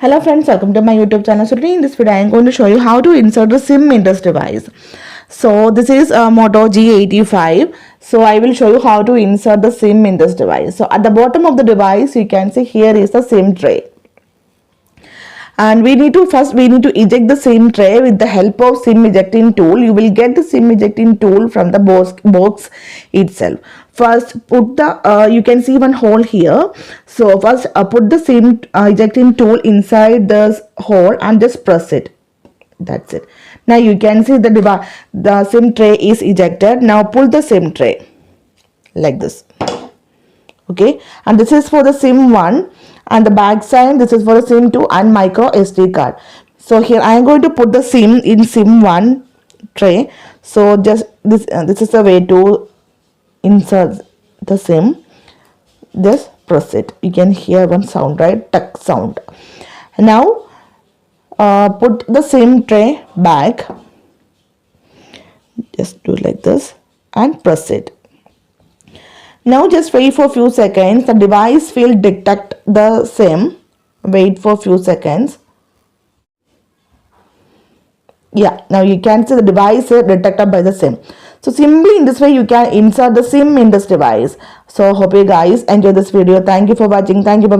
Hello friends, welcome to my YouTube channel. So today in this video I am going to show you how to insert the SIM in this device. So this is a Moto G85. So I will show you how to insert the SIM in this device. So at the bottom of the device you can see here is the SIM tray. And we need to eject the SIM tray with the help of SIM ejecting tool. You will get the SIM ejecting tool from the box itself. First put the you can see one hole here. So first put the SIM ejecting tool inside this hole and just press it. That's it. Now you can see the SIM tray is ejected. Now pull the SIM tray like this. Okay, and this is for the SIM 1 and the back side this is for the SIM 2 and micro SD card. So here I am going to put the SIM in SIM 1 tray. So just this is the way to insert the SIM. Just press it. You can hear one sound, right? Tuck sound. Now put the SIM tray back. Just do like this and press it. Now just wait for a few seconds. The device will detect the SIM. Wait for a few seconds. Yeah, now you can see the device is detected by the SIM. So simply in this way you can insert the SIM in this device. So hope you guys enjoy this video. Thank you for watching. Thank you. Bye bye.